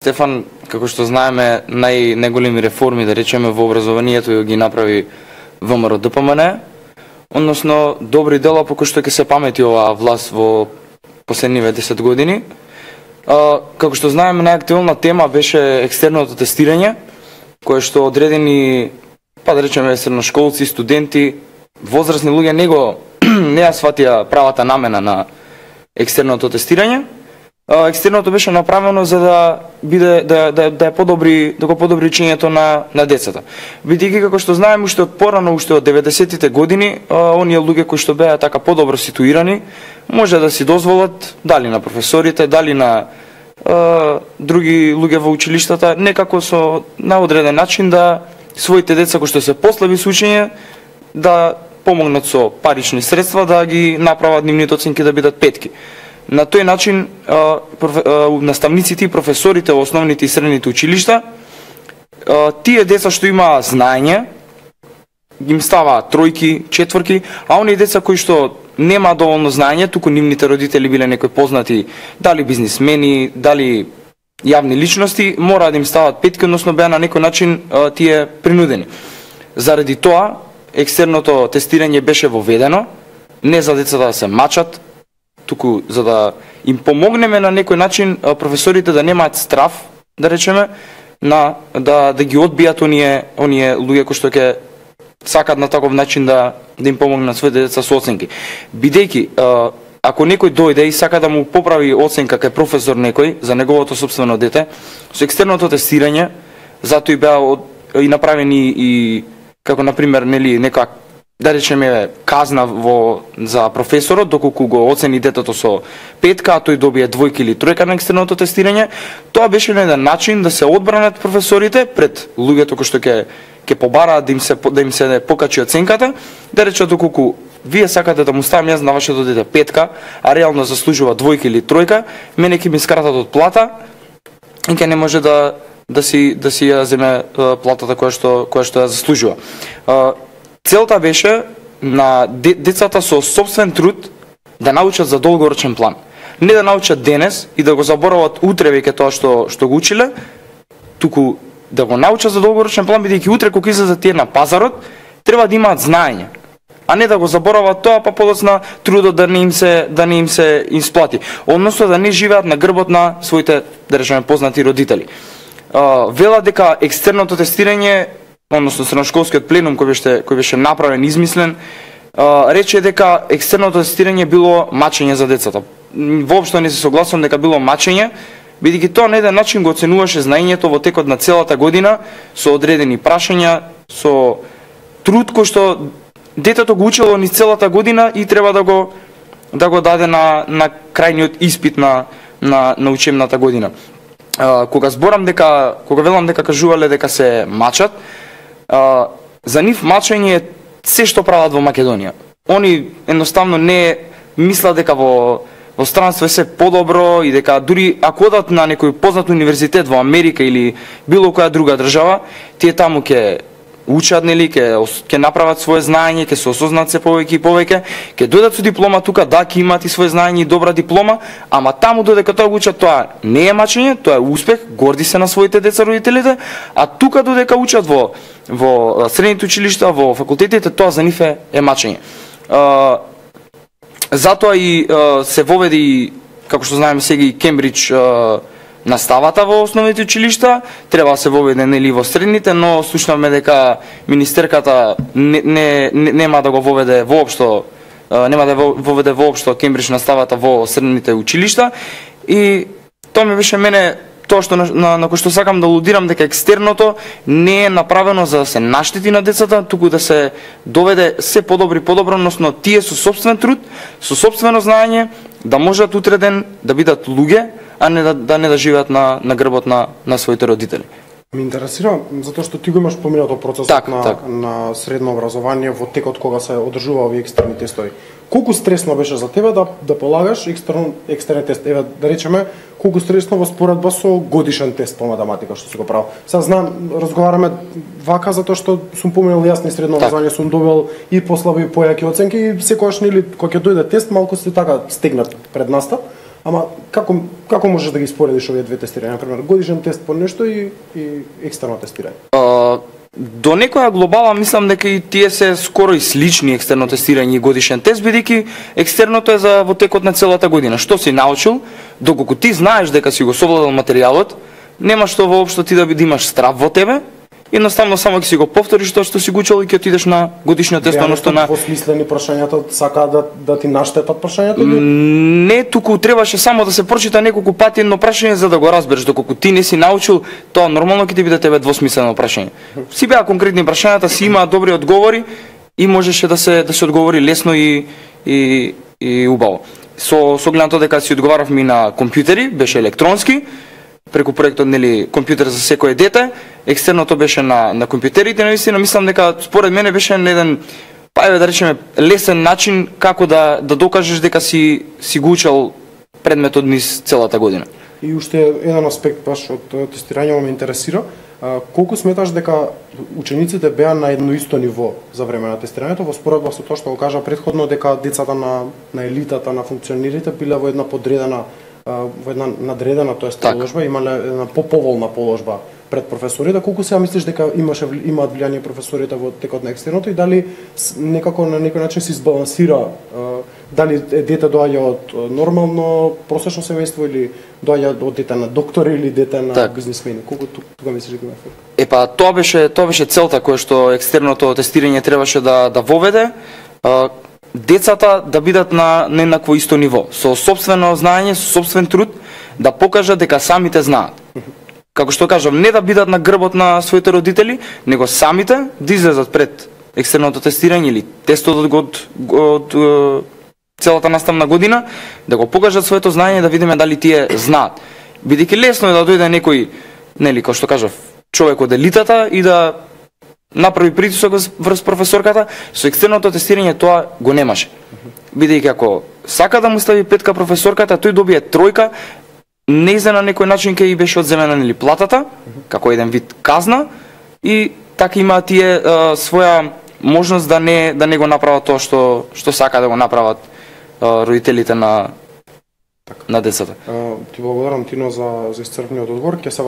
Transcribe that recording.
Стефан, како што знаеме, најголеми реформи, да речеме, во образованието ги направи ВМРО ДПМН, односно добри дела по кои што ќе се памети оваа власт во последниве 10 години. Како што знаеме, најактуелна тема беше екстерното тестирање, кое што одредени, па да речеме, средношколци, студенти, возрастни луѓе не ја сватија правата намена на екстерното тестирање. Екстерното беше направено за да биде да го подобри учењето на децата. Бидејќи како што знаеме уште од порано, уште од 90-тите години, оние луѓе кои што беа така подобро ситуирани, може да си дозволат дали на професорите, дали на други луѓе во училиштата, некако на одреден начин да своите деца кои што се послаби со учење да помогнат со парични средства да ги направат нивните оценки да бидат петки. На тој начин наставниците и професорите во основните и средните училишта, тие деца што имаа знаење, им ставаат тројки, четворки, а оние деца кои што нема доволно знаење, туку нивните родители биле некои познати, дали бизнисмени, дали јавни личности, мора да им стават петки, односно беа на некој начин тие принудени. Заради тоа, екстерното тестирање беше воведено, не за децата да се мачат, туку за да им помогнеме на некој начин професорите да немаат страф, да речеме, да ги одбијат оние луѓе кои што ќе сакат на таков начин да им помогнат своите деца со оценки. Бидејќи ако некој дојде и сака да му поправи оценка кај професор некој за неговото собствено дете, со екстерното тестирање, затоа и беа и направени и како на пример нека да речеме казна за професорот доколку го оцени детето со петка, а тој добие двојка или тројка на екстерното тестирање. Тоа беше на еден начин да се одбранат професорите пред луѓето кои што ќе побараат да им се покачи оценката, да речат доколку вие сакате да му ставам јас на вашето дете петка, а реално заслужува двојка или тројка, мене ќе ми скратат од плата и ќе не може да си ја земе платата која што ја заслужува. Целта беше на децата со собствен труд да научат за долгорочен план. Не да научат денес и да го заборават утре веќе тоа што го училе, туку да го научат за долгорочен план, бидејќи утре кога излезат тие на пазарот, треба да имаат знаење, а не да го заборават тоа, па подоцна трудот да не им се исплати. Односно да не живеат на грбот на своите, да речеме, познати родители. Вела дека екстерното тестирање, односно средношколскиот пленум кој беше направен, измислен, рече дека екстерното тестирање било мачење за децата. Воопшто не се согласувам дека било мачење, бидејќи тоа на еден начин го оценуваше знаењето во текот на целата година со одредени прашања, со труд кој што детето го учело низ целата година и треба да го даде на крајниот испит на учебната година. Кога велам дека кажувале дека се мачат, за нив мачење е се што прават во Македонија. Они едноставно не мислат дека во странство е се подобро и дека дури ако одат на некој познат универзитет во Америка или било која друга држава, тие таму ќе учат, ќе направат свое знаење, ќе се осознаат се повеќе и повеќе, ќе дојдат со диплома тука, да, ќе имаат и свое знаење и добра диплома, ама таму додека тоа го учат, тоа не е мачење, тоа е успех, горди се на своите деца родителите, а тука додека учат во средните училишта, во факултетите, тоа за нив е мачење. Затоа и се воведи, како што знаеме сега, и Кембридж наставата во основните училишта, треба да се воведе во средните, но слушнавме дека министерката нема да го воведе воопшто, Кембридж наставата во средните училишта, и тоа ми беше мене тоа што на кој што сакам да алудирам, дека екстерното не е направено за да се наштети на децата, туку да се доведе се подобро, односно тие со собствен труд, со собствено знаење, да можат утре ден да бидат луѓе, а не да живеат на грбот на своите родители. Ме интересира, затоа што ти го имаш поминато процесот на средно образование во текот кога се одржува овие екстерни тестови. Колку стресно беше за тебе да полагаш екстерен тест? Еве, да речеме, колку стресно во споредба со годишен тест по математика што си го правил? Сега знам, разговараме вака затоа што сум поминал јасни средно образование, сум добил и послаби и појаки оценки и секогаш кога ќе дојде тест малку се така стегнат пред настап. Ама како можеш да ги споредиш овие две тестирања, например, годишен тест по нешто и екстерно тестирање? До некоја глобала мислам дека и тие се скоро и слични, екстерно тестирање и годишен тест, бидејќи екстерното е за во текот на целата година. Што си научил, доколку ти знаеш дека си го совладал материјалот, нема што воопшто ти да имаш страв во тебе. Едноставно само ќе си го повториш тоа што си го учел и ќе отидеш на годишниот тест, односно на двосмислени прашањата, сака да ти наштетат прашањата? Не, туку требаше само да се прочита неколку пати едно прашање за да го разбереш, доколку ти не си научил, тоа нормално ќе ти биде тебе двосмислено прашање. Си беа конкретни прашањата, си имаа добри одговори и можеше да се одговори лесно и убаво. Со гледното дека си одговаравме на компјутери, беше електронски, преку проектот нели компјутер за секое дете, екстерното беше на компјутерите, наистина мислам дека според мене беше на еден да речеме лесен начин како да докажеш дека си го учел предметот низ целата година. И уште еден аспект баш од тестирањето ме интересира, колку сметаш дека учениците беа на едно исто ниво за време на тестирањето во споредба со тоа што го кажа претходно дека децата на елитата, на функционерите биле во една подредена во една надредена, тоест положба, имале една поповолна положба пред професорите. Колку сега мислиш дека имаат влијание професорите во текот на екстерното и дали некако на некој начин се избалансира, дали дете доаѓа од нормално просечно семејство или доаѓа од дете на доктори или дете на бизнисмени? Колку тука мислиш дека има ефект? Тоа беше целта која што екстерното тестирање требаше да воведе. Децата да бидат на еднакво исто ниво, со сопствено знаење, со сопствен труд, да покажат дека самите знаат. Како што кажам, не да бидат на грбот на своите родители, него самите да излезат пред екстерното тестирање или тестот од целата наставна година, да го покажат своето знаење, да видиме дали тие знаат. Бидејќи лесно е да дојде некој, нели, како што кажав, човек од елитата и да направи притисок врз професорката, со екстерното тестирање тоа го немаше. Бидејќи ако сака да му стави петка професорката, тој добие тројка, неиза на некој начин ќе и беше одземена нели платата, како еден вид казна, и така има тие своја можност да не го направат тоа што сака да го направат родителите на децата. Ти благодарам Тино за исцрпниот одговор. Ќе се